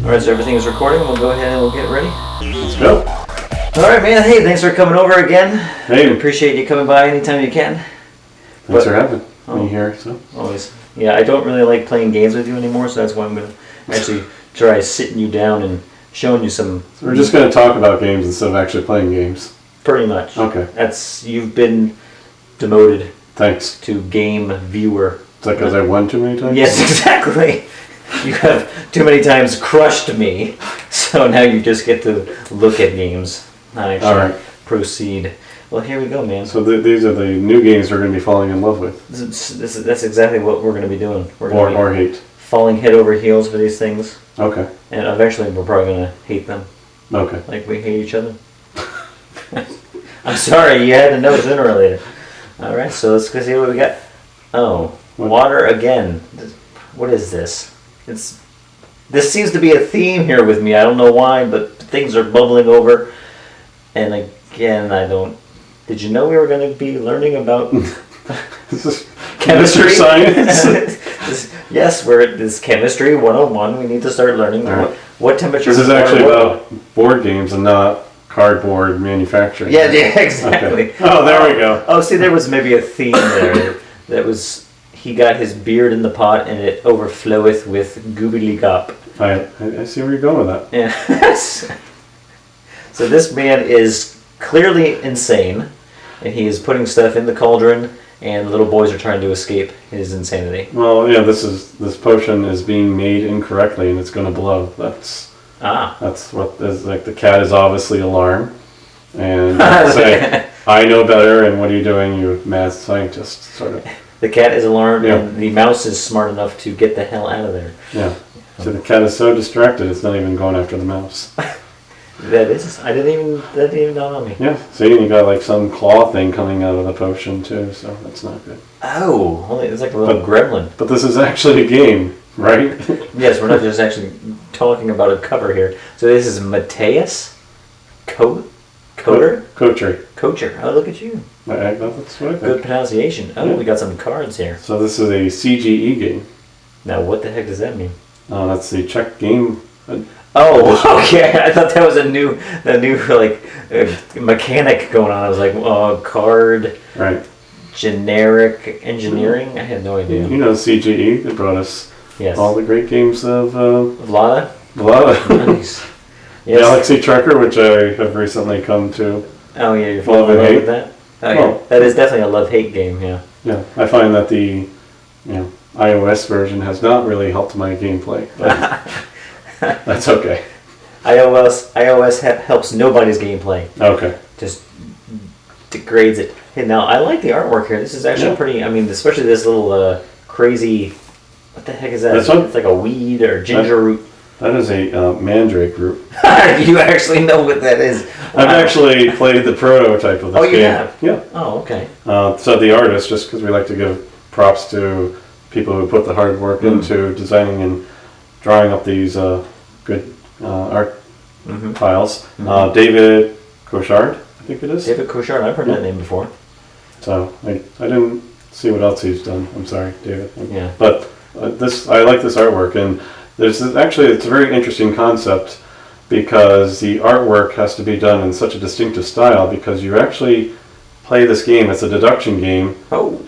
Alright, so everything is recording. We'll go ahead and we'll get ready. Let's go. Alright, man. Hey, thanks for coming over again. Hey. Appreciate you coming by anytime you can. Thanks for having me here. So. Always. Yeah, I don't really like playing games with you anymore, so that's why I'm going to actually try sitting you down and showing you some... So we're just going to talk about games instead of actually playing games. Pretty much. Okay. You've been demoted Thanks. to game viewer. Is that because I won too many times? Yes, exactly. You have too many times crushed me, so now you just get to look at games, not actually proceed. Well, here we go, man. So these are the new games we're going to be falling in love with. That's exactly what we're going to be doing. We're going to or hate. Falling head over heels for these things. Okay. And eventually we're probably going to hate them. Okay. Like we hate each other. I'm sorry, you had to know sooner or later. Alright, so let's go see what we got. Oh, water again. What is this? This seems to be a theme here with me. I don't know why, but things are bubbling over. And again, I don't... Did you know we were going to be learning about chemistry? Science? Yes, this chemistry 101. We need to start learning what temperature... This is actually about board games and not cardboard manufacturing. Yeah, exactly. Okay. Oh, there we go. Oh, see, there was maybe a theme there. That was... He got his beard in the pot and it overfloweth with goobly gop. I see where you're going with that. Yes. So this man is clearly insane, and he is putting stuff in the cauldron, and the little boys are trying to escape his insanity. Well, yeah, this potion is being made incorrectly, and it's going to blow. That's what is like. The cat is obviously alarmed, and say, "I know better." And what are you doing, you mad scientist? Sort of. The cat is alarmed, and the mouse is smart enough to get the hell out of there. Yeah. So the cat is so distracted, it's not even going after the mouse. That didn't even dawn on me. Yeah. See, you got like some claw thing coming out of the potion too, so that's not good. Oh, it's like a little gremlin. But this is actually a game, right? Yes, we're not just actually talking about a cover here. So this is Mateus Coder? Kocher. Oh, look at you. That's what I think. Good pronunciation. Oh, we got some cards here. So this is a CGE game. Now, what the heck does that mean? That's the Czech game. Oh, okay. I thought that was a new mechanic going on. I was like, card. Right. Generic engineering. I had no idea. You know CGE. They brought us all the great games of Vlada. Nice. Yes. Galaxy Trucker, which I have recently come to. Oh yeah, you're falling in love with that. Oh yeah, that is definitely a love-hate game. Yeah. Yeah, I find that the iOS version has not really helped my gameplay, but that's okay. iOS helps nobody's gameplay. Okay. Just degrades it. Hey, now I like the artwork here. This is actually pretty. I mean, especially this little crazy. What the heck is that? It's like a weed or ginger root. That is a mandrake root. You actually know what that is. Wow. I've actually played the prototype of this game. Oh, you have? Yeah. Oh, okay. So the artist, just because we like to give props to people who put the hard work into designing and drawing up these good art files. David Cochard, I think it is. David Cochard, I've heard that name before. So I didn't see what else he's done. I'm sorry, David. Yeah. But I like this artwork, and it's a very interesting concept because the artwork has to be done in such a distinctive style because you actually play this game. It's a deduction game,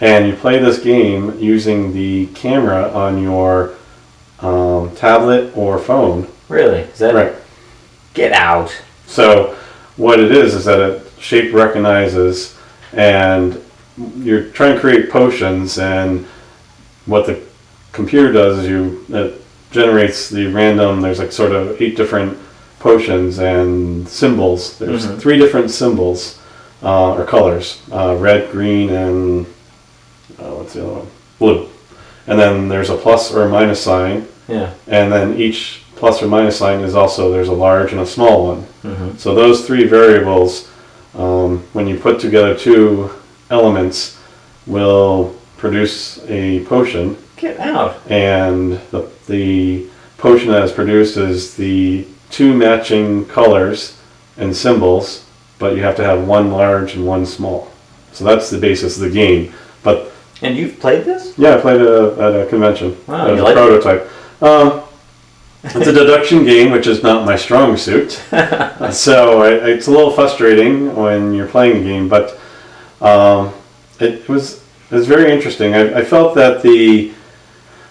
and you play this game using the camera on your tablet or phone. Really? Is that right? Get out. So what it is that it shape recognizes, and you're trying to create potions, and what the computer does is it generates the random. There's like sort of 8 different potions and symbols. There's 3 different symbols or colors: red, green, and what's the other one? Blue. And then there's a plus or a minus sign. Yeah. And then each plus or minus sign is also there's a large and a small one. So those 3 variables, when you put together 2 elements, will produce a potion. Get out. And the potion that is produced is the 2 matching colors and symbols, but you have to have 1 large and 1 small. So that's the basis of the game. And you've played this? Yeah, I played it at a convention. Wow, as a prototype. It's a deduction game, which is not my strong suit. So it's a little frustrating when you're playing a game, but it was very interesting. I felt that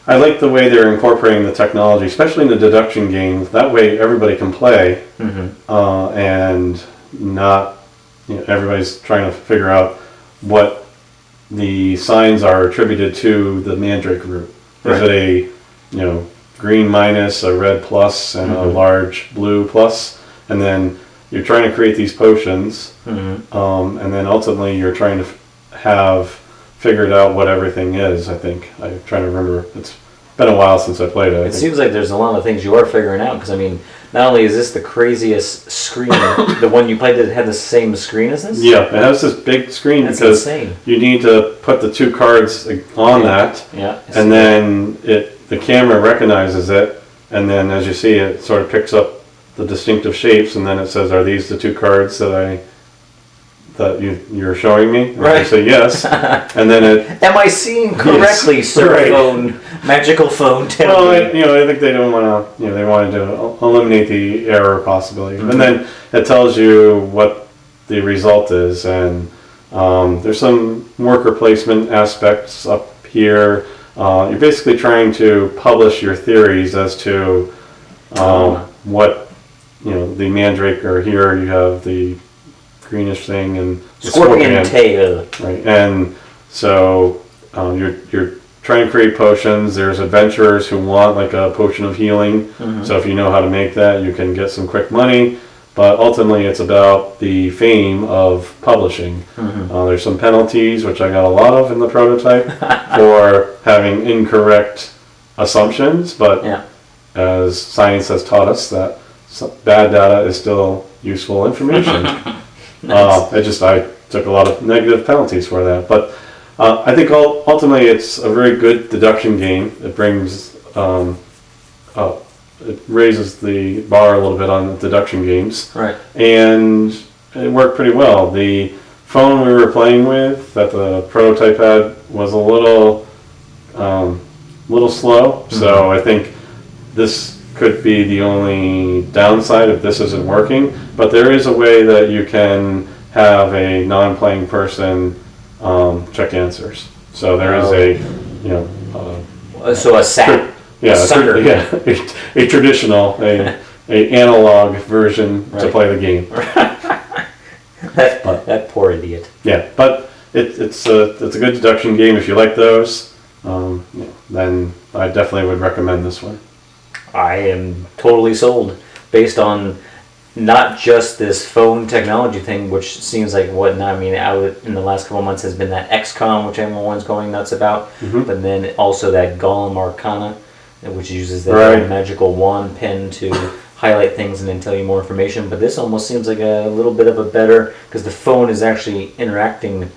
I like the way they're incorporating the technology, especially in the deduction games. That way everybody can play, and not everybody's trying to figure out what the signs are attributed to the Mandrake root. Is it a green minus, a red plus, and a large blue plus? And then you're trying to create these potions, and then ultimately you're trying to have figured out what everything is. I think I'm trying to remember. It's been a while since I played it. It seems like there's a lot of things you are figuring out, because I mean, not only is this the craziest screen, the one you played that had the same screen as this? Yeah, it has this big screen. That's because insane. you need to put the 2 cards on that, and then the camera recognizes it, and then as you see it sort of picks up the distinctive shapes, and then it says, "Are these the 2 cards that you're showing me?" And I say yes, and then it. Am I seeing correctly, yes, sir? right. Phone, magical phone. Tell me. I think they don't want to. They wanted to eliminate the error possibility, and then it tells you what the result is, and there's some worker placement aspects up here. You're basically trying to publish your theories as to what the Mandrake, or here you have the greenish thing and the Scorpion tail. right? And so you're trying to create potions. There's adventurers who want like a potion of healing. So if you know how to make that, you can get some quick money. But ultimately, it's about the fame of publishing. There's some penalties, which I got a lot of in the prototype, for having incorrect assumptions. But as science has taught us, that bad data is still useful information. I took a lot of negative penalties for that. But I think ultimately, it's a very good deduction game. It brings it raises the bar a little bit on the deduction games. Right. And it worked pretty well. The phone we were playing with that the prototype had was a little slow. So I think this could be the only downside if this isn't working. But there is a way that you can have a non-playing person check answers. So there is so a sap. Yeah, sucker. A traditional, a analog version to play the game. That poor idiot. Yeah, but it's a good deduction game. If you like those, then I definitely would recommend this one. I am totally sold, based on not just this phone technology thing, which seems like out in the last couple of months has been that XCOM, which everyone's going nuts about, but then also that Golem Arcana, which uses that magical wand pen to highlight things and then tell you more information. But this almost seems like a little bit of a better, because the phone is actually interacting,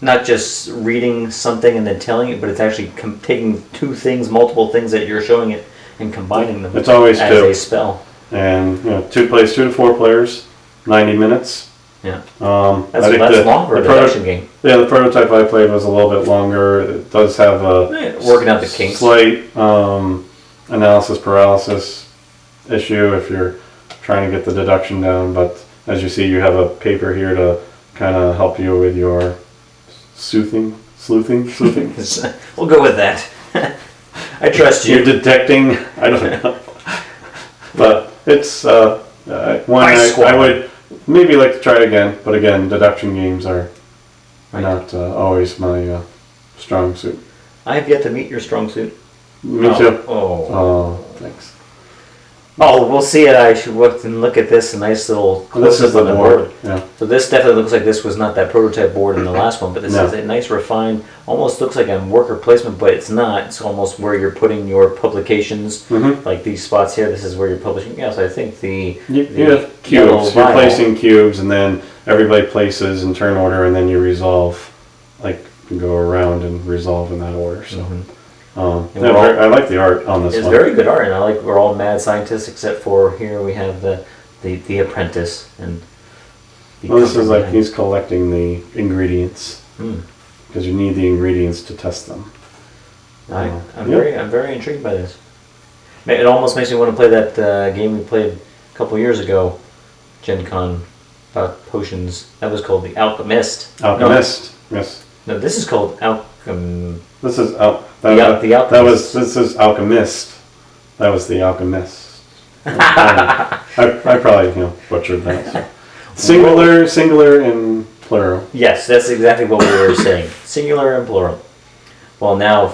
not just reading something and then telling it, but it's actually taking multiple things that you're showing it, and combining them. It's always as a spell. And 2 to 4 players, 90 minutes. Yeah. That's long for a deduction game. Yeah, the prototype I played was a little bit longer. It does have a working out the kinks. Slight analysis paralysis issue if you're trying to get the deduction down. But as you see, you have a paper here to kind of help you with your sleuthing. We'll go with that. I trust you. You're detecting. I don't know. But it's one I would maybe like to try again. But again, deduction games are not always my strong suit. I have yet to meet your strong suit. Me too. Oh, thanks. Oh, we'll see it. I should look at this. A nice little This is the board. Yeah. So this definitely looks like this was not that prototype board in the last one, but this is a nice refined, almost looks like a worker placement, but it's not. It's almost where you're putting your publications, like these spots here. This is where you're publishing. Yes, I think you have cubes. You're placing cubes, and then everybody places in turn order, and then you resolve, like you go around and resolve in that order. So. I like the art on this one. It's very good art, and we're all mad scientists except for here we have the apprentice and. This is like he's collecting the ingredients because you need the ingredients to test them. I'm very intrigued by this. It almost makes me want to play that game we played a couple years ago, Gen Con, about potions. That was called the Alchemist. Alchemist. Yes. No, this is called Alchem. This is The Alchemist. This is Alchemist. That was the Alchemist. I probably butchered that. So. Singular, and plural. Yes, that's exactly what we were saying. Singular and plural. Well, now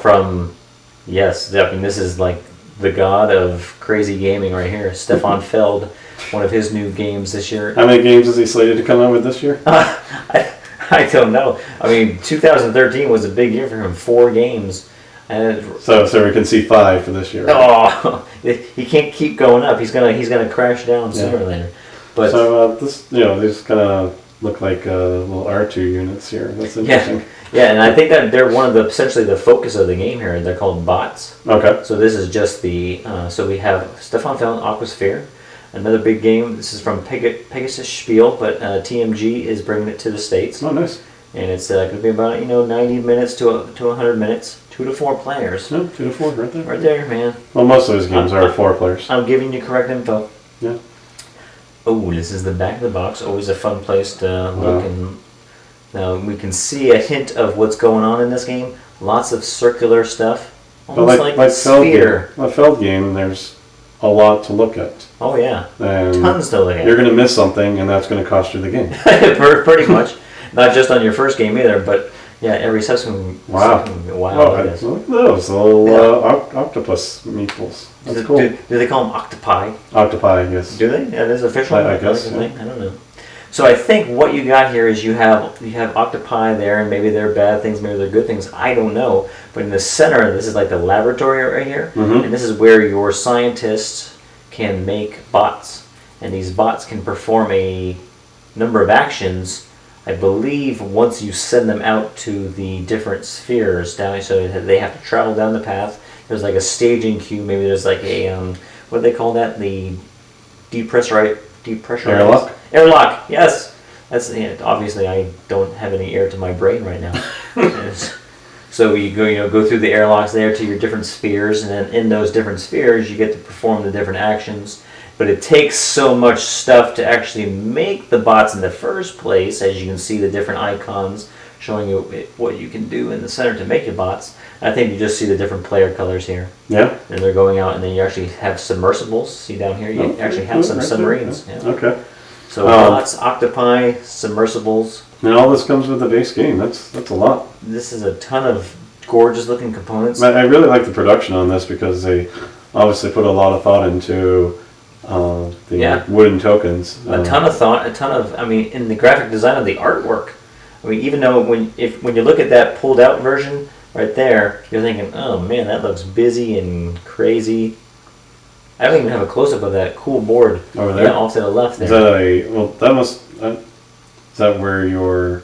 this is like the god of crazy gaming right here. Stefan Feld, one of his new games this year. How many games is he slated to come out with this year? I don't know. I mean, 2013 was a big year for him. 4 games. And so we can see 5 for this year. Right? Oh, he can't keep going up. He's gonna crash down sooner or later. But so these kind of look like little R2 units here. That's interesting. Yeah, and I think that they're one of essentially the focus of the game here. They're called bots. Okay. So this is just the so we have Stefan Feld Aquasphere, another big game. This is from Pegasus Spiel, but TMG is bringing it to the States. Oh, nice. And it's going to be about 90 minutes to 100 minutes, 2 to 4 players. No, 2 to 4, right there. Right there, man. Well, most of those games are 4 players. I'm giving you correct info. Yeah. Oh, this is the back of the box. Always a fun place to look. And now we can see a hint of what's going on in this game. Lots of circular stuff. Almost like a sphere. A Feld game, there's a lot to look at. Oh, yeah. And tons to look at. You're going to miss something, and that's going to cost you the game. Pretty much. Not just on your first game either, but every subsequent. Wow. Look at those little octopus meatballs. That's cool. Do they call them octopi? Octopi, yes. Do they? That is official? I guess. Yeah. I don't know. So I think what you got here is you have octopi there, and maybe they're bad things, maybe they're good things. I don't know. But in the center, this is like the laboratory right here, and this is where your scientists can make bots, and these bots can perform a number of actions. I believe once you send them out to the different spheres down, so they have to travel down the path. There's like a staging queue. Maybe there's like a what do they call that? The depressurized airlock. Airlock. Yes, that's obviously I don't have any air to my brain right now. So you go through the airlocks there to your different spheres, and then in those different spheres you get to perform the different actions. But it takes so much stuff to actually make the bots in the first place. As you can see, the different icons showing you what you can do in the center to make your bots. I think you just see the different player colors here. Yeah. And they're going out, and then you actually have submersibles. See down here, you actually have some submarines. Yeah. Okay. So bots, octopi, submersibles. And all this comes with the base game. That's a lot. This is a ton of gorgeous looking components. I really like the production on this because they obviously put a lot of thought into the wooden tokens. A ton of thought, in the graphic design of the artwork. I mean, even though when you look at that pulled out version right there, you're thinking, oh man, that looks busy and crazy. I don't even have a close up of that cool board over there. Yeah, off to the left there. Is that where your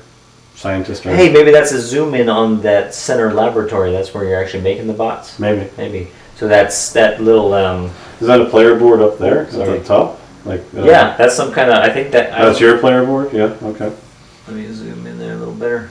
scientists are? Hey, maybe that's a zoom in on that center laboratory. That's where you're actually making the bots. Maybe. So that's that little. Is that a player board up there at the top? Yeah, that's some kind of. I think that. That's your player board. Yeah. Okay. Let me zoom in there a little better.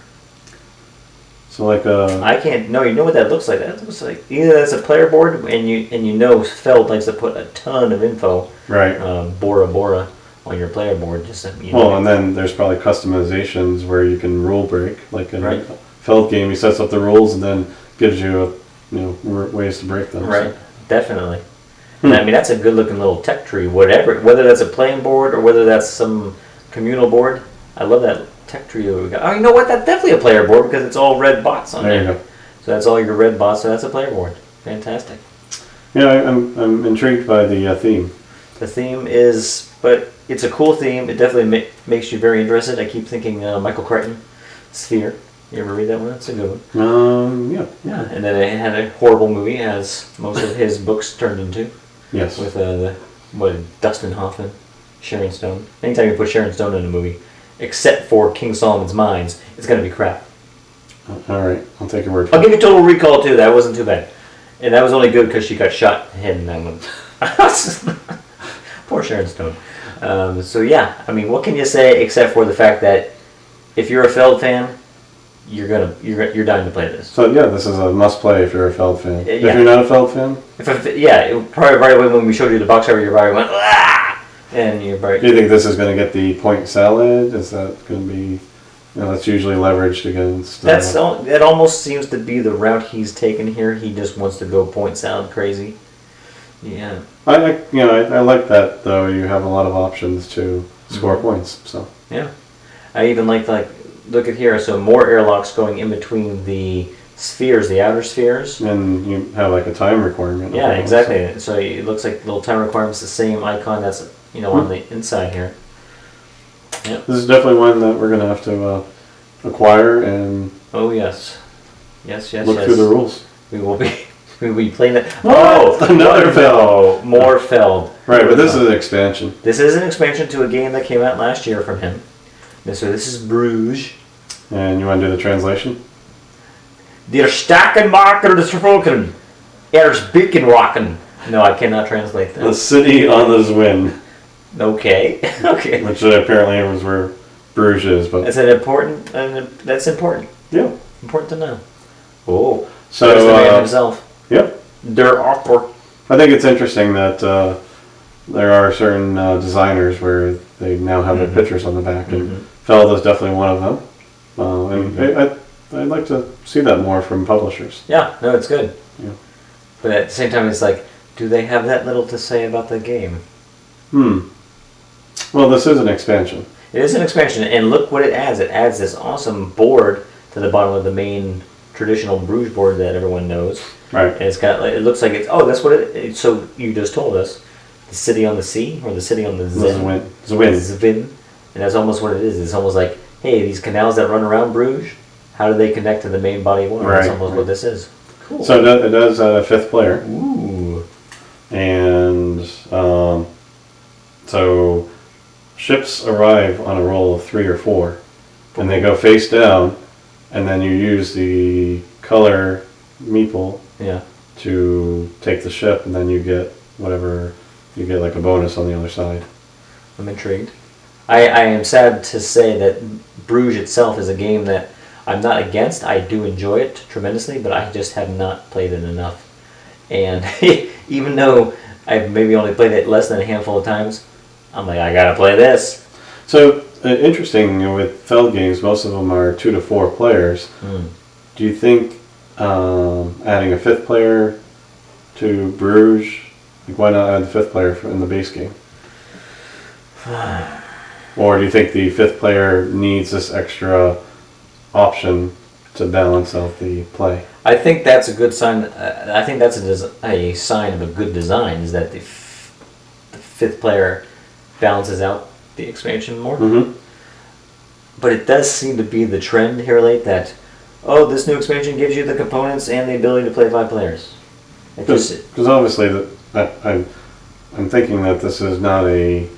So like a. I can't. No, you know what that looks like? That looks like either that's a player board, and you know Feld likes to put a ton of info. Right. Bora on your player board, just and then there's probably customizations where you can rule break, like in a Feld game. He sets up the rules and then gives you ways to break them. Right. So. Definitely. And I mean, that's a good looking little tech tree. Whether that's a playing board or whether that's some communal board. I love that tech tree that we got. Oh, you know what? That's definitely a player board because it's all red bots on there. There you go. So that's all your red bots. So that's a player board. Fantastic. Yeah, I'm intrigued by the theme. The theme is, but it's a cool theme. It definitely makes you very interested. I keep thinking Michael Crichton, Sphere. You ever read that one? That's a good one. Yeah. Yeah, and then it had a horrible movie, as most of his books turned into. Yes. With Dustin Hoffman, Sharon Stone. Anytime you put Sharon Stone in a movie, except for King Solomon's Mines, it's going to be crap. All right, I'll take your word for it. I'll give you Total Recall too. That wasn't too bad, and that was only good because she got shot in the head in that one. Poor Sharon Stone. So yeah, I mean, what can you say except for the fact that if you're a Feld fan, you're dying to play this. So yeah, this is a must play if you're a Feld fan. Yeah. If you're not a Feld fan, Probably right away when we showed you the box cover, your body went ah, and you're do right. you think this is going to get the point salad? Is that going to be, that's usually leveraged against? That almost seems to be the route he's taken here. He just wants to go point salad crazy. Yeah. I like that though. You have a lot of options to score points. So yeah, I even like look at here. So more airlocks going in between the spheres, the outer spheres. and you have like a time requirement. Yeah, exactly. So it looks like the little time requirement's the same icon that's on the inside here. This is definitely one that we're going to have to acquire and Oh yes, yes. look through the rules. We will be. We will be playing that. Another Feld. More Feld. Right, but this is an expansion. This is an expansion to a game that came out last year from him. And so this is Bruges. And you want to do the translation? Der Stackenmacher des Volken. Beakenrocken. No, I cannot translate The that. city on the Zwin, Okay. Okay. which apparently was where Bruges is, but That's important. That's important. yeah. Important to know. Oh. So There's the man himself. Yep. Der Opfer. I think it's interesting that there are certain designers where they now have their pictures on the back, and Feld is definitely one of them. And I'd like to see that more from publishers. Yeah. No, it's good. Yeah. But at the same time, it's like, do they have that little to say about the game? Well, this is an expansion. It is an expansion, and look what it adds. It adds this awesome board to the bottom of the main traditional Bruges board that everyone knows. Right. And it's got, it looks like it's, that's what it, so you just told us, the city on the sea, or the city on the Zwin. Zwin. And that's almost what it is. It's almost like, hey, these canals that run around Bruges, how do they connect to the main body of water? That's almost what this is. Cool. So it does a fifth player. Ooh. And so ships arrive on a roll of 3 or 4, and they go face down, and then you use the color meeple to take the ship, and then you get whatever, you get like a bonus on the other side. I'm intrigued. I am sad to say that Bruges itself is a game that I'm not against. I do enjoy it tremendously, but I just have not played it enough. And even though I've maybe only played it less than a handful of times, I'm like, I gotta play this. So interesting, with Feld games, most of them are 2 to 4 players. Do you think adding a 5th player to Bruges, like why not add the 5th player in the base game? Or do you think the 5th player needs this extra option to balance out the play? I think that's a good sign. I think that's a sign of a good design, is that the 5th player balances out the expansion more. But it does seem to be the trend here late that, this new expansion gives you the components and the ability to play 5 players. Because obviously, I'm thinking that this is not a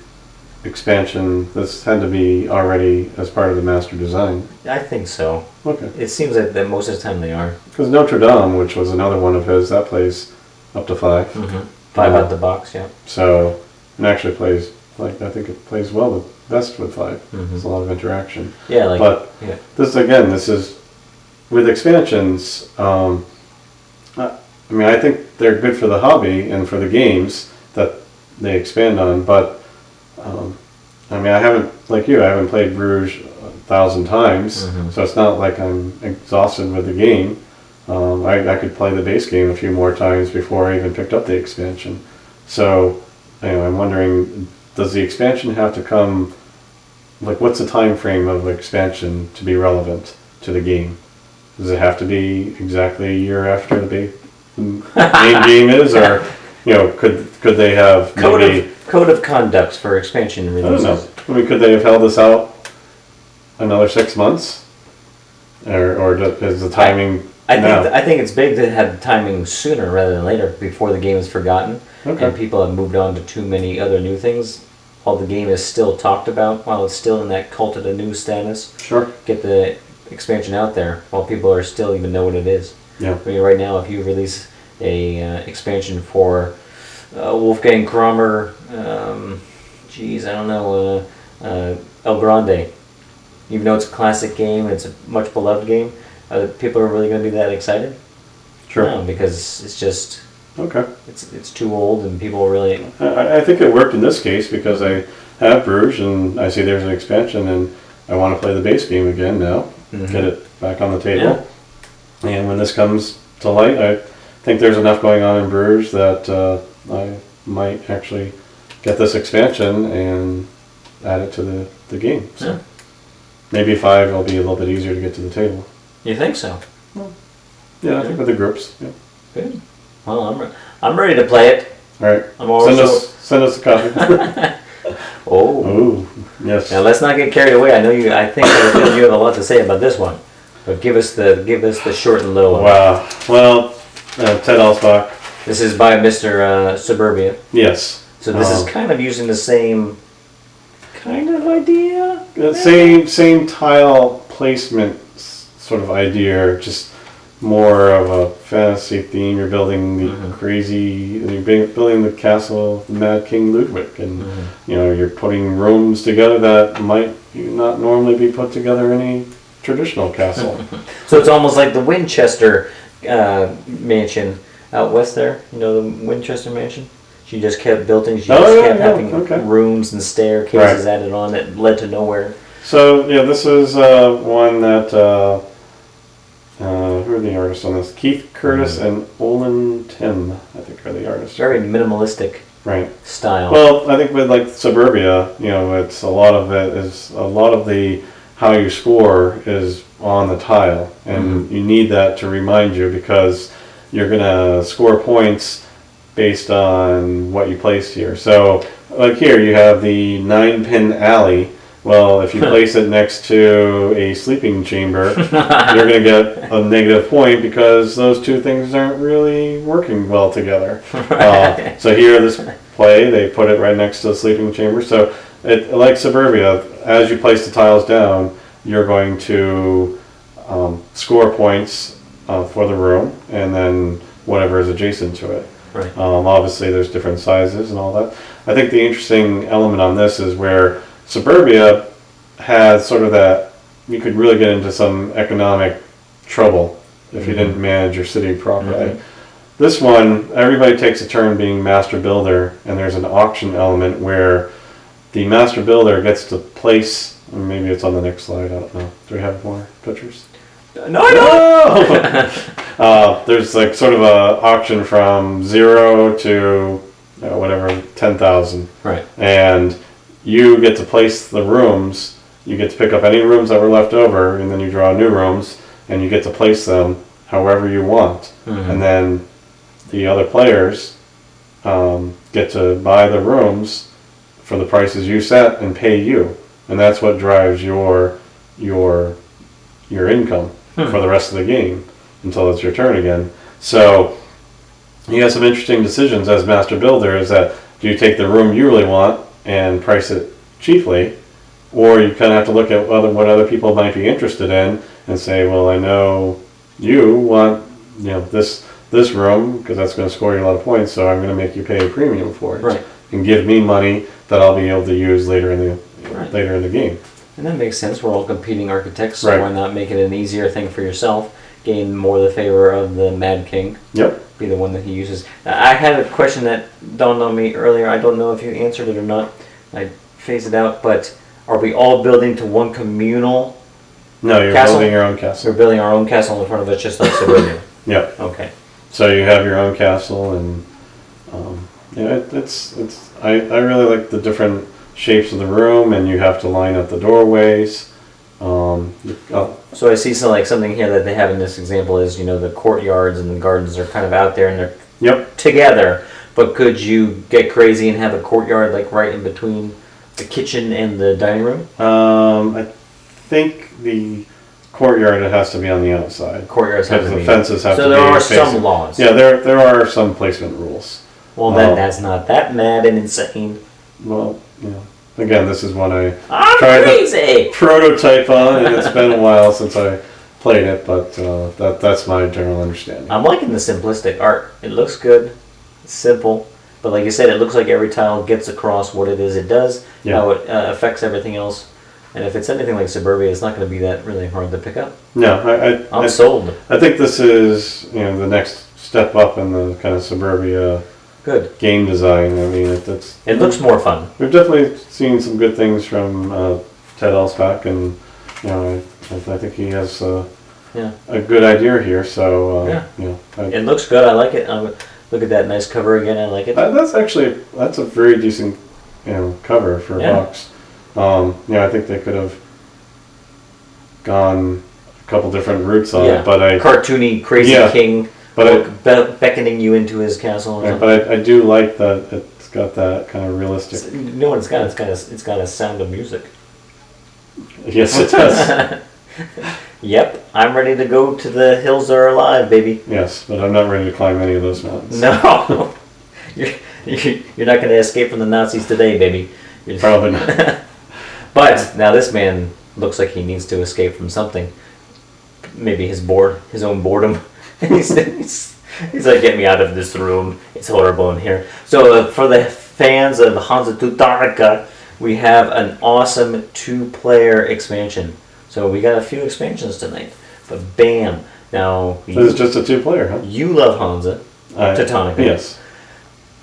expansion. This had to be already as part of the master design. I think so. Okay. It seems that most of the time they are. Because Notre Dame, which was another one of his, that plays up to 5. 5 out the box, yeah. So it actually plays, like, I think it plays well with best with 5. There's a lot of interaction. Yeah, But this is with expansions. I mean, I think they're good for the hobby and for the games that they expand on. But I mean, I haven't played Bruges 1,000 times, so it's not like I'm exhausted with the game. I could play the base game a few more times before I even picked up the expansion. So, I'm wondering, does the expansion have to come? Like, what's the time frame of expansion to be relevant to the game? Does it have to be exactly a year after the main game is, or could they have code of conduct for expansion releases? I don't know. I mean, could they have held this out another 6 months, or is the timing? I think it's big to have timing sooner rather than later, before the game is forgotten and people have moved on to too many other new things. While the game is still talked about, while it's still in that cult of the new status, Sure. get the expansion out there while people are still even know what it is. Yeah. I mean, right now, if you release a expansion for Wolfgang Kramer, El Grande, even though it's a classic game, it's a much beloved game. People are really going to be that excited? Sure. No, because it's just Okay. it's too old, and people really. I think it worked in this case because I have Bruges and I see there's an expansion and I want to play the base game again now, get it back on the table. And when this comes to light, I think there's enough going on in Bruges that I might actually get this expansion and add it to the game. So maybe 5 will be a little bit easier to get to the table. You think so? Yeah, I think with the groups. Yeah. Good. Well, I'm ready to play it. All right. I'm also Send us a copy. oh. Ooh, yes. Now let's not get carried away. I know you. I think you have a lot to say about this one, but give us the short and low one. Wow. Well, Ted Alsbach. This is by Mr. Suburbia. Yes. So this is kind of using the same kind of idea. Same tile placement sort of idea, just more of a fantasy theme. You're building the crazy, you're building the castle of the Mad King Ludwig, and you're putting rooms together that might not normally be put together in a traditional castle. So it's almost like the Winchester mansion out west there. You know the Winchester mansion? She just kept building. She just kept having rooms and staircases added on that led to nowhere. So yeah, this is one that who are the artists on this? Keith Curtis and Olin Tim, I think, are the artists. Very minimalistic style. Well, I think with like Suburbia, it's a lot of the how you score is on the tile, and you need that to remind you because you're gonna score points based on what you placed here. So, like here, you have the 9-pin alley. Well, if you place it next to a sleeping chamber, you're going to get a negative point because those two things aren't really working well together. So here, this play, they put it right next to the sleeping chamber. So, like Suburbia, as you place the tiles down, you're going to score points for the room, and then whatever is adjacent to it. Right. Obviously, there's different sizes and all that. I think the interesting element on this is where Suburbia has sort of that, you could really get into some economic trouble if you didn't manage your city properly. This one, everybody takes a turn being master builder, and there's an auction element where the master builder gets to place, maybe it's on the next slide, I don't know. Do we have more pictures? No! There's like sort of a auction from 0 to whatever, 10,000. Right. And you get to place the rooms. You get to pick up any rooms that were left over, and then you draw new rooms, and you get to place them however you want. And then the other players get to buy the rooms for the prices you set and pay you, and that's what drives your income for the rest of the game until it's your turn again. So you have some interesting decisions as master builder. Is that do you take the room you really want and price it cheaply, or you kind of have to look at what other people might be interested in and say, well, I know you want this room because that's going to score you a lot of points, so I'm going to make you pay a premium for it, and give me money that I'll be able to use later in the game. And that makes sense. We're all competing architects, so why not make it an easier thing for yourself? Gain more the favor of the Mad King. Yep. Be the one that he uses. I had a question that dawned on me earlier. I don't know if you answered it or not. I phased it out, but are we all building to one communal No, you're castle? building your own castle. We're building our own castle in front of us, just like Suburbia. Yep. Okay. So you have your own castle, and I really like the different shapes of the room, and you have to line up the doorways. So I see something here that they have in this example is the courtyards and the gardens are kind of out there and they're together. But could you get crazy and have a courtyard like right in between the kitchen and the dining room? I think the courtyard has to be on the outside. Courtyards have to be. The fences have to be. So there are some laws. Yeah, there are some placement rules. Well, then that's not that mad and insane. Well, again, this is one I'm crazy. To prototype on, and it's been a while since I played it, but that's my general understanding. I'm liking the simplistic art. It looks good. It's simple. But like you said, it looks like every tile gets across what it is it does, how it affects everything else. And if it's anything like Suburbia, it's not going to be that really hard to pick up. No, I'm sold. I think this is, the next step up in the kind of Suburbia Good. game design. I mean, It looks more fun. we've definitely seen some good things from Ted Elsbach, and I think he has Yeah. a good idea here. So Yeah. It looks good. I like it. Look at that nice cover again. I like it. that's a very decent cover for a Yeah. box. I think they could have gone a couple different routes on it, but cartoony, crazy Yeah. king, but beckoning you into his castle. Or something. I do like that it's got that kind of realistic. You know what it's got? It's got a sound of music. Yes, it does. Yep, I'm ready to go to the hills that are alive, baby. Yes, but I'm not ready to climb any of those mountains. No, you're not going to escape from the Nazis today, baby. Probably not. But now this man looks like he needs to escape from something. Maybe his own boredom. he's like, get me out of this room. It's horrible in here. So for the fans of Hansa Teutonica, we have an awesome 2-player expansion. So we got a few expansions tonight. But bam! Now This is just a 2-player, huh? you love Hansa Teutonica. Yes.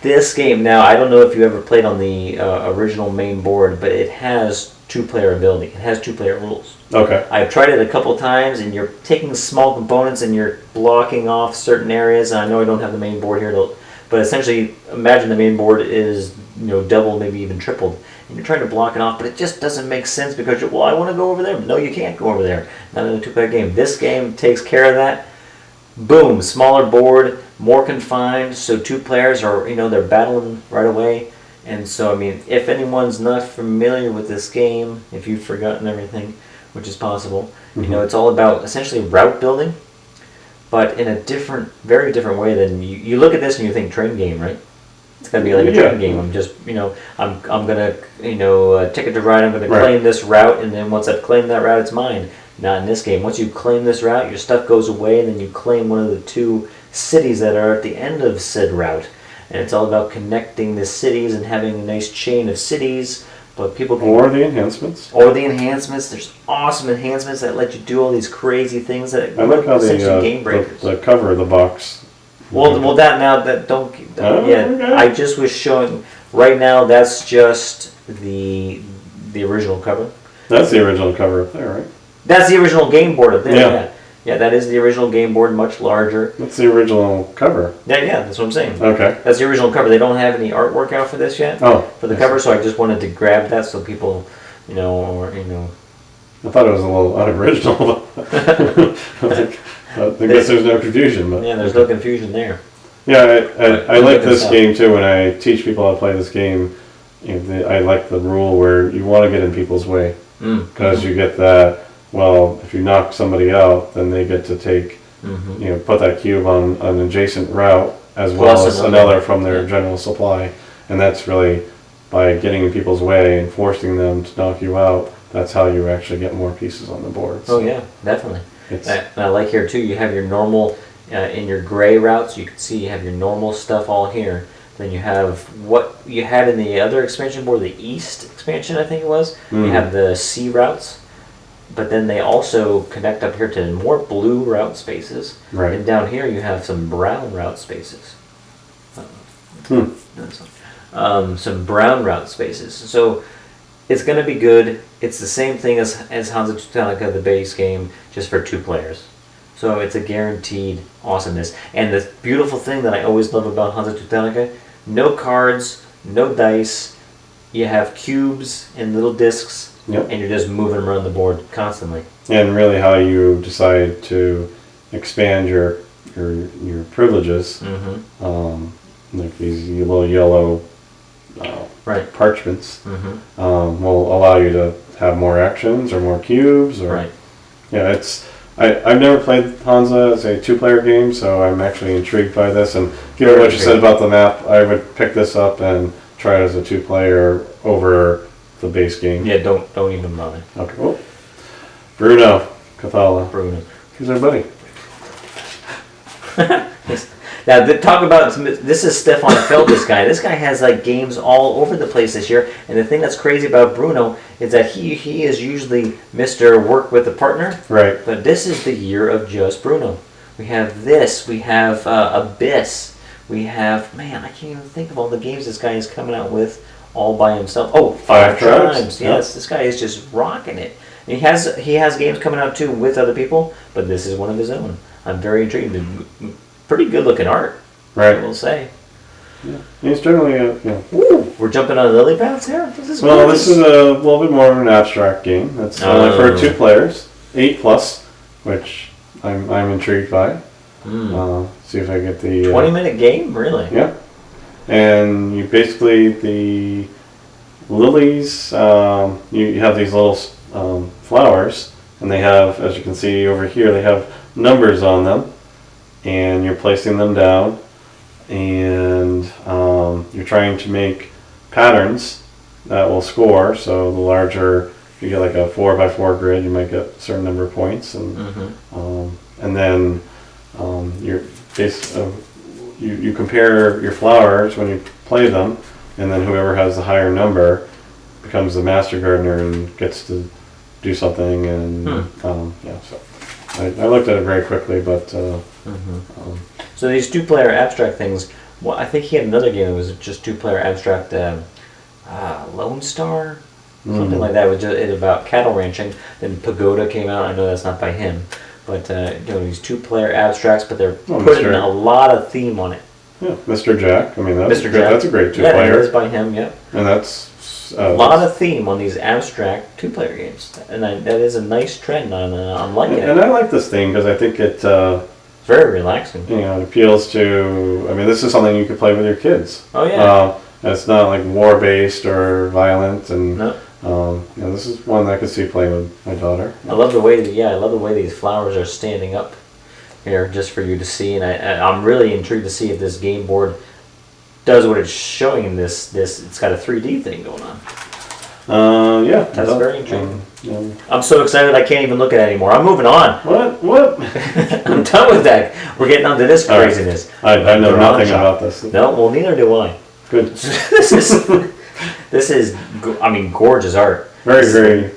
This game, now I don't know if you ever played on the original main board, but it has 2-player ability. It has 2-player rules. Okay. I've tried it a couple times, and you're taking small components and you're blocking off certain areas. And I know I don't have the main board here, but essentially, imagine the main board is double, maybe even tripled, and you're trying to block it off, but it just doesn't make sense because I want to go over there. No, you can't go over there. Not in a 2-player game. This game takes care of that. Boom, smaller board, more confined, so 2 players are they're battling right away. And so, I mean, if anyone's not familiar with this game, if you've forgotten everything, which is possible, it's all about essentially route building, but in a very different way than you look at this and you think train game, right? It's gonna be like a train game. I'm just, I'm gonna, ticket to ride. I'm gonna claim this route, and then once I've claimed that route, it's mine. Not in this game. Once you claim this route, your stuff goes away, and then you claim one of the 2 cities that are at the end of said route. And it's all about connecting the cities and having a nice chain of cities. But people can, or the enhancements. There's awesome enhancements that let you do all these crazy things that I like how essentially game breakers. the cover of the box. Well, Okay. I just was showing. Right now, that's just the original cover. That's the original cover up there, right? That's the original game board up there. Yeah. Yeah, that is the original game board, much larger. That's the original cover. Yeah, that's what I'm saying. Okay. That's the original cover. They don't have any artwork out for this yet. For the cover, so I just wanted to grab that so people, I thought it was a little unoriginal. I guess there's no confusion. But yeah, there's no confusion there. Yeah, I like this game too. When I teach people how to play this game, I like the rule where you want to get in people's way because you get that. Well, if you knock somebody out, then they get to take, put that cube on an adjacent route as well as another from their general supply. And that's really, by getting in people's way and forcing them to knock you out, that's how you actually get more pieces on the board. So oh yeah, definitely. And I like here too, you have your normal, in your gray routes, you can see you have your normal stuff all here. Then you have what you had in the other expansion board, the East expansion I think it was. You have the C routes. But then they also connect up here to more blue route spaces. Right. And down here you have some brown route spaces. Some brown route spaces. So it's going to be good. It's the same thing as Hansa Teutonica, the base game, just for 2 players. So it's a guaranteed awesomeness. And the beautiful thing that I always love about Hansa Teutonica, no cards, no dice. You have cubes and little discs. Yep. And you're just moving them around the board constantly. And really how you decide to expand your privileges, like these little yellow parchments, will allow you to have more actions or more cubes. Or, yeah, I've never played Hansa as a 2-player game, so I'm actually intrigued by this. And given what you said about the map, I would pick this up and try it as a 2-player over the base game. Yeah, don't even bother. Okay. Well, Bruno Cathala. Bruno. He's our buddy. Now, talk about this is Stefan Feld. This guy has like games all over the place this year. And the thing that's crazy about Bruno is that he is usually Mr. Work with a partner. Right. But this is the year of just Bruno. We have this. We have Abyss. We have, man, I can't even think of all the games this guy is coming out with all by himself. Oh, Five Tribes. Yes, This guy is just rocking it. And he has games coming out too with other people, but this is one of his own. I'm very intrigued. Pretty good looking art, Right. I will say. Yeah. He's generally, Woo, we're jumping on lily pads here. This is well, gorgeous. this is a little bit more of an abstract game. It's only for 2 players, 8+, which I'm intrigued by. See if I get the 20-minute game, really. Yeah, and you basically the lilies. You have these little flowers, and they have, as you can see over here, they have numbers on them, and you're placing them down, and you're trying to make patterns that will score. So the larger, if you get like a 4x4 grid, you might get a certain number of points, and then you're you compare your flowers when you play them, and then whoever has the higher number becomes the master gardener and gets to do something. And so I looked at it very quickly, but so these 2-player abstract things. Well, I think he had another game that was just 2-player abstract, Lone Star, something like that. It was just about cattle ranching. Then Pagoda came out. I know that's not by him. But these 2-player abstracts, but they're putting a lot of theme on it. Yeah, Mr. Jack. I mean, that's Mr. Jack. That's a great 2-player. Yeah, it is by him. Yep. And that's a lot of theme on these abstract 2-player games, and that is a nice trend. I'm liking it. And I like this thing because I think it. It's very relaxing. It appeals to. I mean, this is something you could play with your kids. Oh yeah. It's not like war-based or violent, and no. This is one that I could see playing with my daughter. I love the way these flowers are standing up here, just for you to see, and I'm really intrigued to see if this game board does what it's showing in this. It's got a 3D thing going on. Yeah, that's very intriguing. I'm so excited I can't even look at it anymore. I'm moving on. What? I'm done with that. We're getting on to this craziness. I know nothing about this. No, well, neither do I. Good. This is, I mean, gorgeous art. Very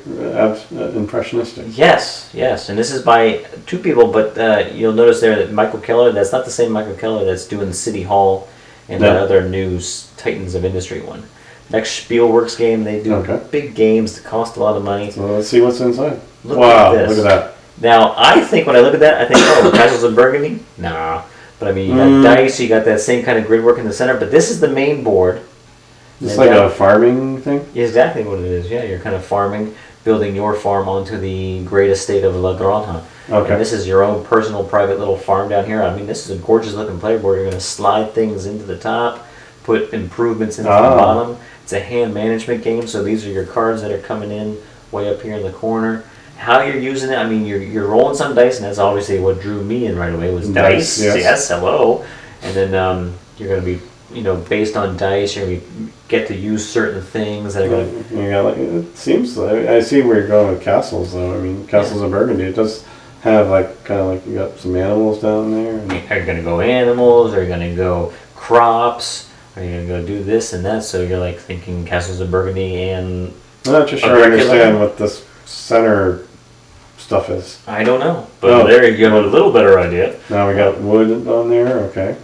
impressionistic. Yes, and this is by 2 people, but you'll notice there that Michael Keller, that's not the same Michael Keller that's doing City Hall and that other new Titans of Industry one. Next Spielworks game, they do big games that cost a lot of money. So let's see what's inside. Look wow, at this. Look at that. Now, I think when I look at that, I think, Castles of Burgundy? Nah. But I mean, you got dice, you got that same kind of grid work in the center, but this is the main board. It's like a farming thing? Exactly what it is, yeah. You're kind of farming, building your farm onto the great estate of La Granja. Okay. And this is your own personal private little farm down here. I mean, this is a gorgeous looking player board. You're going to slide things into the top, put improvements into the bottom. It's a hand management game, so these are your cards that are coming in way up here in the corner. How you're using it, I mean, you're rolling some dice, and that's obviously what drew me in right away was dice. Yes, hello. And then you're going to be, based on dice, you're going to get to use certain things that are going to... it seems like, I see where you're going with castles, though. I mean, Castles of Burgundy, it does have you got some animals down there. Are you going to go animals? Are you going to go crops? Are you going to go do this and that? So you're like thinking Castles of Burgundy and... I'm not just sure I understand what this center stuff is. I don't know, but there you get a little better idea. Now we got wood on there, okay.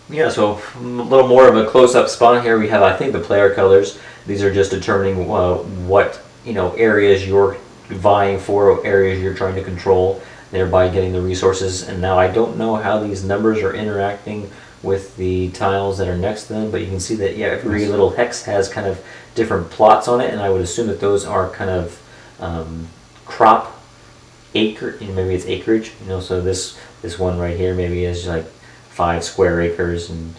Yeah, so a little more of a close-up spot here. We have, I think, the player colors. These are just determining what areas you're vying for, areas you're trying to control, thereby getting the resources. And now I don't know how these numbers are interacting with the tiles that are next to them, but you can see that every little hex has kind of different plots on it, and I would assume that those are kind of crop acre, maybe it's acreage, so this one right here maybe is like 5 square acres, and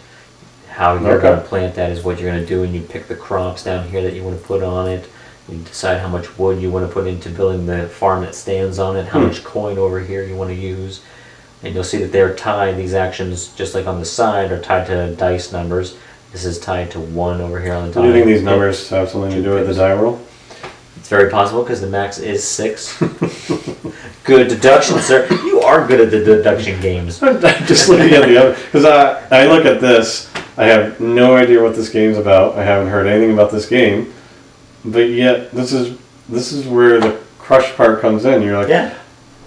how you're going to plant that is what you're going to do, and you pick the crops down here that you want to put on it. You decide how much wood you want to put into building the farm that stands on it, how much coin over here you want to use, and you'll see that they're tied, these actions, just like on the side, are tied to dice numbers. This is tied to 1 over here on the top. Do you think these numbers have something to do with the die roll? It's very possible because the max is 6. Good deduction, sir. You are good at the deduction games. I'm just looking at the other, because I look at this, I have no idea what this game's about. I haven't heard anything about this game, but yet this is where the crush part comes in. You're like, Yeah.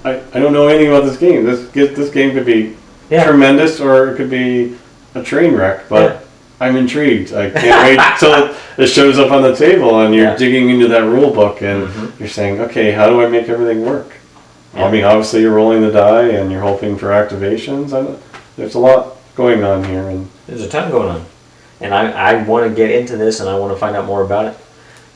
I don't know anything about this game. This game could be Yeah. tremendous or it could be a train wreck, but Yeah. I'm intrigued. I can't wait till it shows up on the table and you're Yeah. digging into that rule book and Mhm. you're saying, okay, how do I make everything work? Yeah. I mean, obviously you're rolling the die and you're hoping for activations. There's a lot going on here, and There's a ton going on. And I want to get into this and I want to find out more about it.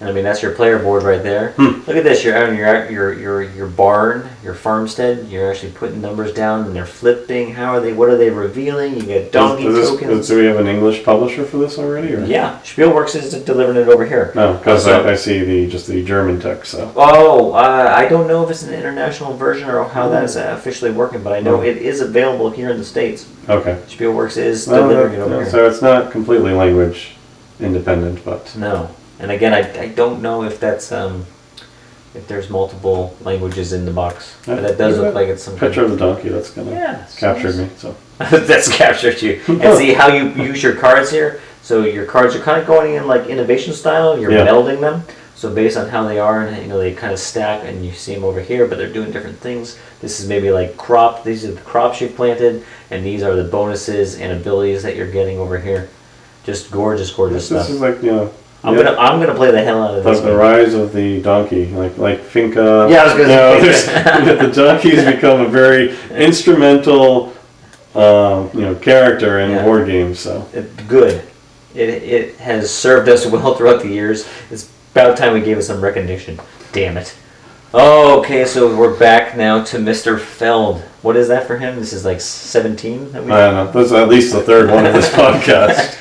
And I mean, that's your player board right there. Look at this. You're out in your barn, your farmstead. You're actually putting numbers down and they're flipping. What are they revealing? You get donkey tokens. do we have an English publisher for this already? Or? Yeah, Spielworks is delivering it over here. No, because So- I see just the German text. So Oh, I don't know if it's an international version or how that's officially working, but I know it is available here in the States. okay. Spielworks is Well, delivering it over here. so it's not completely language independent, but No, and again, I don't know if that's if there's multiple languages in the box, but that does look like it's some picture of the donkey that's kind of Yeah, captured me. So that's captured you. And see how you use your cards here. So your cards are kind of going in like innovation style. You're Yeah. melding them. So based on how they are, and they kind of stack, and you see them over here, but they're doing different things. This is maybe like crop. These are the crops you've planted, and these are the bonuses and abilities that you're getting over here. Just gorgeous, gorgeous this stuff. is like I'm gonna play the hell out of this. the one. rise of the donkey, like Finca. Yeah, I was gonna say there's- the donkey's become a very instrumental, character in Yeah. board games. So Good. It has served us well throughout the years. It's about time we gave it some recognition. Damn it. Okay, so we're back now to Mr. Feld. What is that for him? This is like 17? That we I don't know. This is at least the third one of this podcast.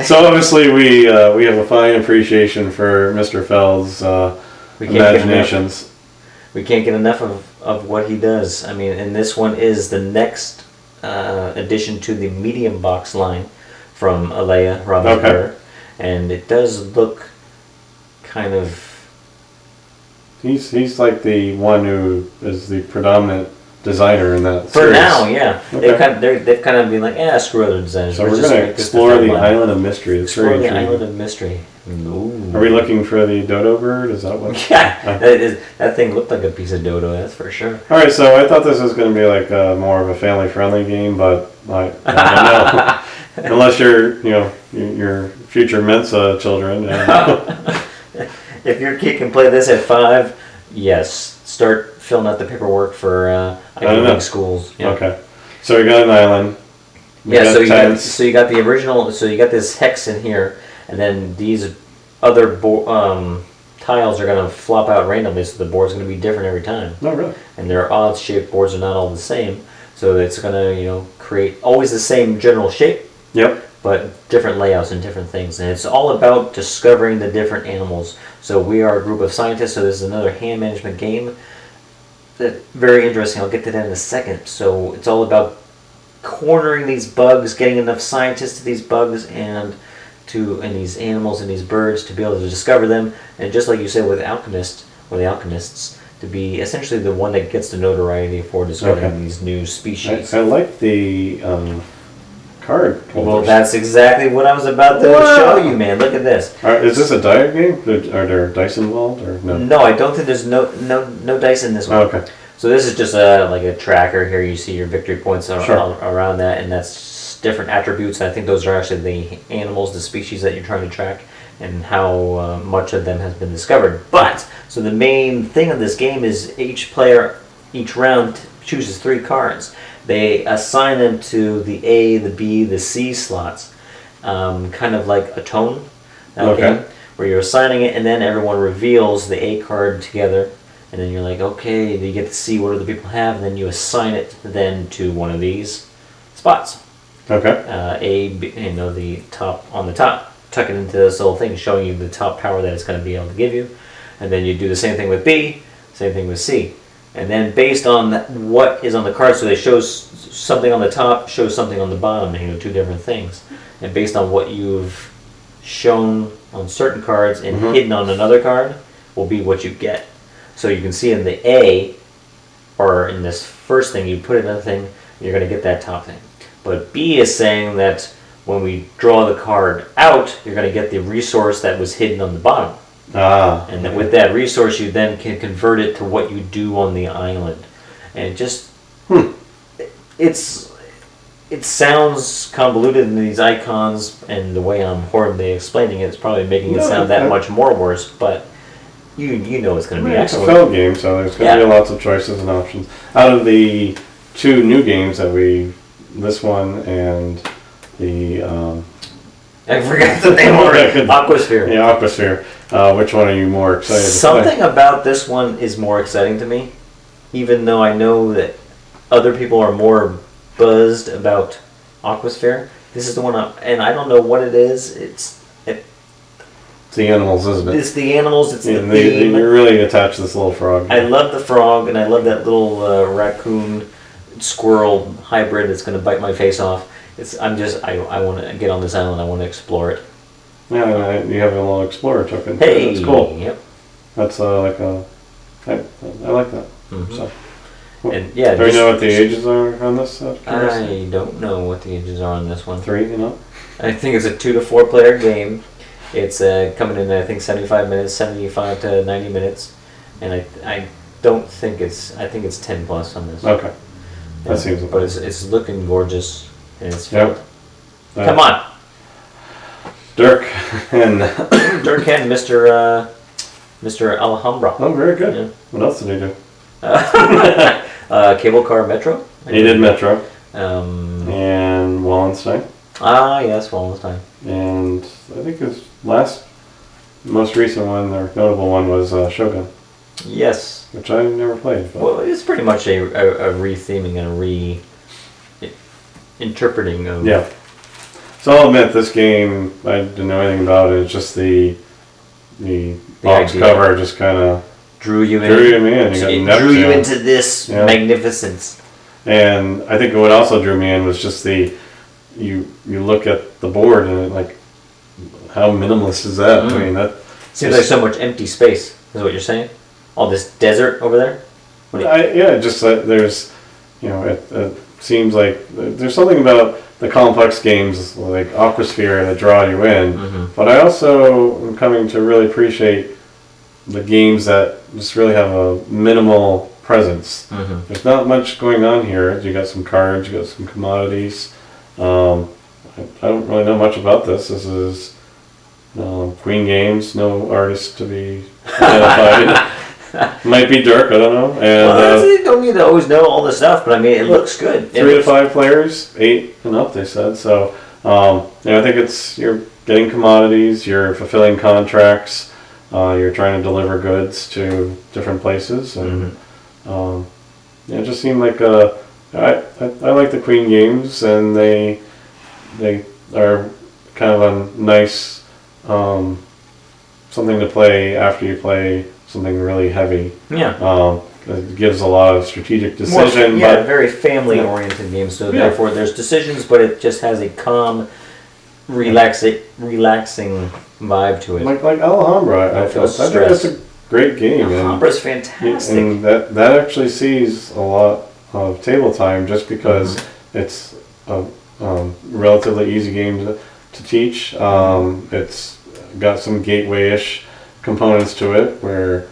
So obviously we have a fine appreciation for Mr. Feld's We can't get enough. imaginations. We can't get enough of what he does. I mean, and this one is the next addition to the medium box line from Alea Ravensburger. Okay. And it does look kind of... He's like the one who is the predominant designer in that For series. now, yeah. Okay. They've kind of been like, screw other designers. So we're just going to make this explore fun the one. island of mystery. It's Explore very the intriguing. island of mystery. Ooh. Are we looking for the dodo bird? Is that what? Yeah, that thing looked like a piece of dodo, that's for sure. All right, so I thought this was going to be like more of a family-friendly game, but I don't know. Unless you're, your future Mensa children. If your kid can play this at 5, yes, start filling out the paperwork for Ivy don't know. League schools. Yeah. Okay, so we got an island. We Yeah, got tents. so you got the original. So you got this hex in here, and then these other tiles are gonna flop out randomly. So the board's gonna be different every time, No, really. and their odd-shaped boards are not all the same. So it's gonna create always the same general shape, Yep. but different layouts and different things. And it's all about discovering the different animals. So we are a group of scientists. So this is another hand management game. That very interesting. I'll get to that in a second. So it's all about cornering these bugs, getting enough scientists to these bugs and these animals and these birds to be able to discover them. And just like you said with Alchemist or the Alchemists, to be essentially the one that gets the notoriety for discovering Okay. these new species. I like the card. Well, holders. that's exactly what I was about to Wow. show you, man. Look at this. Is this a dice game? Are there dice involved or no? No, I don't think there's no dice in this one. Oh, okay. So this is just like a tracker here. You see your victory points Sure. around that, and that's different attributes. I think those are actually the animals, the species that you're trying to track, and how much of them has been discovered. But so the main thing of this game is each player, each round chooses 3 cards. They assign them to the A, the B, the C slots, kind of like a tone. Okay. Where you're assigning it, and then everyone reveals the A card together. And then you're like, okay, you get to see what other people have, and then you assign it then to one of these spots. Okay. A, B, the top on the top, tuck it into this little thing, showing you the top power that it's going to be able to give you. And then you do the same thing with B, same thing with C. And then based on what is on the card, so they show something on the top, shows something on the bottom, 2 different things. And based on what you've shown on certain cards and hidden on another card, will be what you get. So you can see in the A, or in this first thing, you put another thing, you're going to get that top thing. But B is saying that when we draw the card out, you're going to get the resource that was hidden on the bottom. And then with that resource, you then can convert it to what you do on the island. And just, it sounds convoluted in these icons, and the way I'm horribly explaining it's probably making it sound that much more worse, but you know it's going to be It's a excellent. felt game, so there's going to be lots of choices and options. Out of the 2 new games that this one and the I forgot the name already. Aquasphere. Yeah, Aquasphere. Which one are you more excited to play? Something about this one is more exciting to me, even though I know that other people are more buzzed about Aquasphere. This is the one, and I don't know what it is. It's the animals, isn't it? It's the animals. It's the theme. You're really attached to this little frog. I love the frog, and I love that little raccoon squirrel hybrid that's going to bite my face off. I want to get on this island. I want to explore it. Yeah, you have a little explorer token. Hey, that's cool. Yep. That's I like that. Mm-hmm. So, and yeah, do you know what the ages are on this? I don't know what the ages are on this one. 3, you know. I think it's a 2 to 4 player game. It's coming in, I think, 75 minutes, 75 to 90 minutes, and I don't think it's. I think it's 10 plus on this. Okay, that seems. But it's looking gorgeous, and it's yep. Come on, Dirk and Mr. Alhambra. Oh, very good. Yeah. What else did he do? Cable Car Metro. He did Metro. And Wallenstein. Yes, Wallenstein. And I think his most recent one, or notable one, was Shogun. Yes. Which I never played. But. Well, it's pretty much a re-theming and a re-interpreting of... Yeah. So I'll admit, this game, I didn't know anything about it. It's just the box cover just kind of... Drew you in. It drew you into this magnificence. And I think what also drew me in was just you look at the board and like, how minimalist is that? I mean, that seems like so much empty space. Is what you're saying? All this desert over there. Just that there's, it seems like there's something about the complex games like Aquasphere that draw you in. Mm-hmm. But I also am coming to really appreciate the games that just really have a minimal presence. Mm-hmm. There's not much going on here. You got some cards, you got some commodities. I don't really know much about this. This is Queen Games, no artist to be identified. Might be Dirk, I don't know. And you don't need to always know all this stuff, but I mean, it looks good. 3 to 5 players, 8 and up, they said. So, I think you're getting commodities, you're fulfilling contracts, you're trying to deliver goods to different places, and it just seemed like I like the Queen Games, and they are kind of a nice something to play after you play something really heavy. Yeah. It gives a lot of strategic decision. Very family-oriented game. So therefore, there's decisions, but it just has a calm, relaxing vibe to it. Like Alhambra, I think that's a great game. Alhambra's fantastic. And that actually sees a lot of table time just because it's a relatively easy game to teach. It's got some gateway-ish components to it where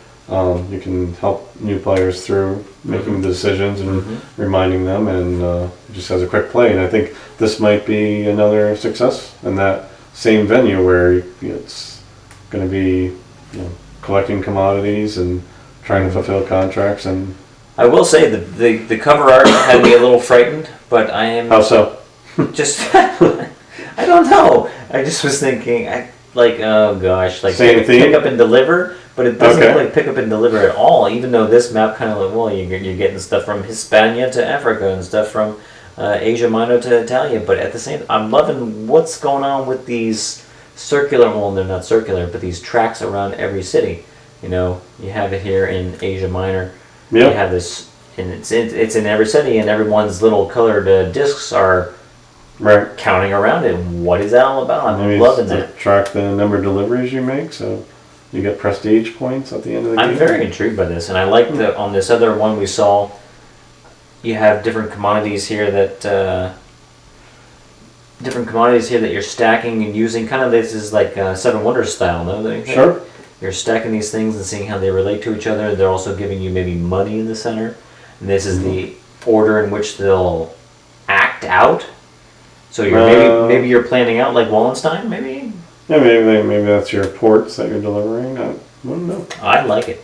you can help new players through making the decisions and reminding them, and it just has a quick play. And I think this might be another success in that same venue where it's going to be collecting commodities and trying to fulfill contracts. And I will say the cover art had me a little frightened, but I am... How so? Just I don't know. I just was thinking, oh gosh, pick up and deliver, but it doesn't look like pick up and deliver at all. Even though this map kind of you're getting stuff from Hispania to Africa and stuff from Asia Minor to Italia. But at the same, I'm loving what's going on with these circular. Well, they're not circular, but these tracks around every city. You have it here in Asia Minor. Yep. You have this, and it's in every city, and everyone's little colored discs are. Right. Counting around it. What is that all about? I'm loving that. Track the number of deliveries you make, so you get prestige points at the end of the game. I'm very intrigued by this, and I like on this other one we saw, you have different commodities here that you're stacking and using. Kind of this is like Seven Wonders style, no? Don't you think? Sure. You're stacking these things and seeing how they relate to each other. They're also giving you maybe money in the center, and this is the order in which they'll act out. So you're maybe you're planning out like Wallenstein, maybe. Yeah, maybe that's your ports that you're delivering. I don't know. I like it.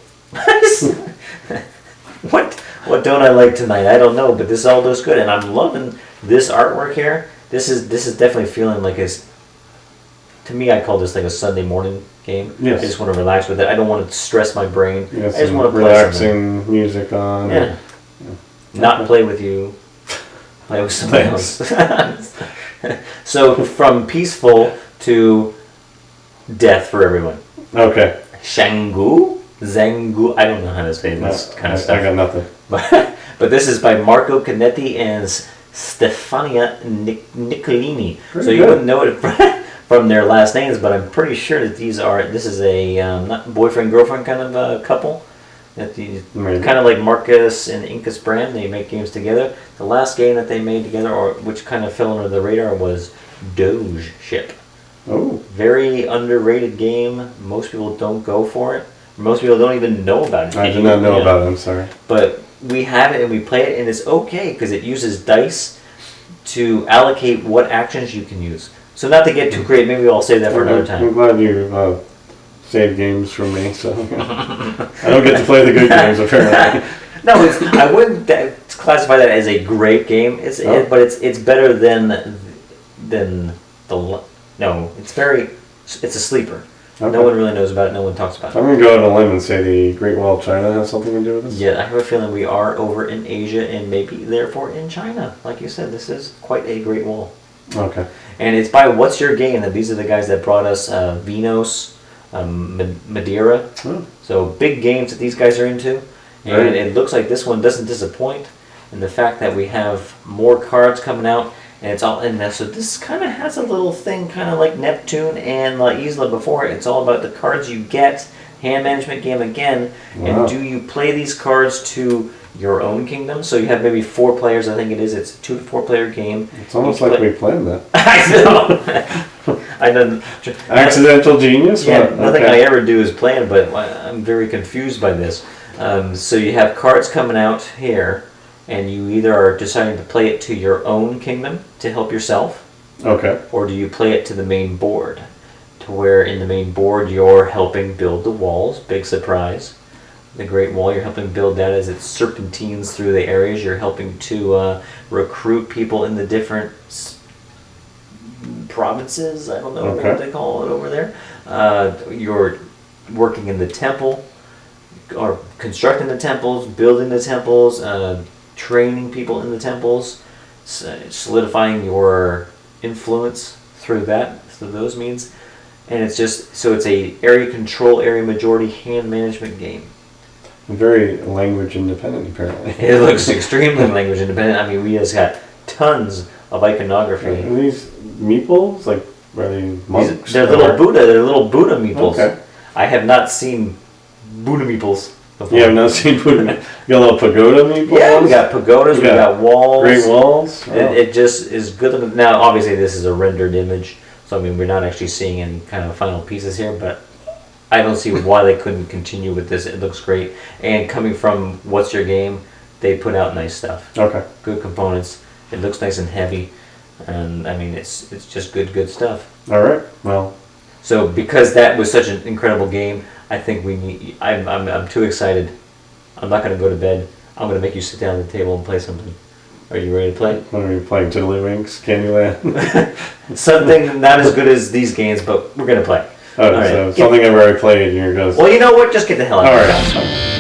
What don't I like tonight? I don't know, but this all looks good, and I'm loving this artwork here. This is definitely feeling like to me, I call this like a Sunday morning game. Yes. I just want to relax with it. I don't want to stress my brain. You got I just some want to play relaxing music on. Yeah. Not play with you. Play with somebody else. So from peaceful to death for everyone. Okay. Shangu? Zangu? I don't know how to say this kind of stuff. I got nothing. But this is by Marco Canetti and Stefania Nicolini. Pretty so you good. wouldn't know it from their last names, but I'm pretty sure that this is a not boyfriend-girlfriend kind of couple. Maybe. Kind of like Marcus and Incas Brand, they make games together. The last game that they made together, or which kind of fell under the radar, was Doge Ship. Oh. Very underrated game. Most people don't go for it. Most people don't even know about it. I did not know about it, I'm sorry. But we have it and we play it, and it's okay because it uses dice to allocate what actions you can use. So not to get too creative, maybe I'll save that for another I'm time. glad you saved games from me, so I don't get to play the good games apparently. No, I wouldn't classify that as a great game. But it's better than the no. It's a sleeper. Okay. No one really knows about it. No one talks about it. I'm going to go out on a limb and say the Great Wall of China has something to do with this. Yeah, I have a feeling we are over in Asia and maybe therefore in China. Like you said, this is quite a great wall. Okay. And it's by What's Your Game? And these are the guys that brought us Vinos, Madeira. Oh. So big games that these guys are into. And Right. it looks like this one doesn't disappoint. And the fact that we have more cards coming out. And it's all in this. So this kind of has a little thing kind of like Neptune and La Isla before. It's all about the cards you get. Hand management game again. Wow. And do you play these cards to your own kingdom? So you have maybe 4 players, I think it is. It's a 2 to 4 player game. It's almost Each like play- we planned that. I know. I know. Accidental genius? Yeah, What? nothing Okay. I ever do is planned, but I'm very confused by this. So you have cards coming out here, and you either are deciding to play it to your own kingdom to help yourself, Okay. or do you play it to the main board, to where in the main board you're helping build the walls. Big surprise. The Great Wall, you're helping build that as it serpentines through the areas. You're helping to recruit people in the different provinces. I don't know Okay. what they call it over there. You're working in the temple, or constructing the temples, building the temples, training people in the temples, solidifying your influence through those means. And it's just, so it's a area control, area majority hand management game. Very language independent, apparently. It looks extremely language independent. I mean, we just got tons of iconography. Are these meeples? Like, are they monks? They're or- little Buddha meeples. Okay. I have not seen Buddha meeples before. Yeah, I've not seen Buddha. You got a little pagoda meeples? Yeah, we got pagodas, we got walls. Great walls? Oh. It just is good looking. Now, obviously, this is a rendered image, so I mean, we're not actually seeing any kind of final pieces here, but I don't see why they couldn't continue with this. It looks great. And coming from What's Your Game, they put out nice stuff. Okay. Good components. It looks nice and heavy. And I mean, it's just good stuff. All right. Well, So because that was such an incredible game, I think we need. I'm too excited. I'm not going to go to bed. I'm going to make you sit down at the table and play something. Are you ready to play? when are we playing Tiddlywinks, Candyland? Something not as good as these games, but we're going to play. Oh, All right. so something I've already played and you're just... Well, you know what? Just get the hell out All of right. here.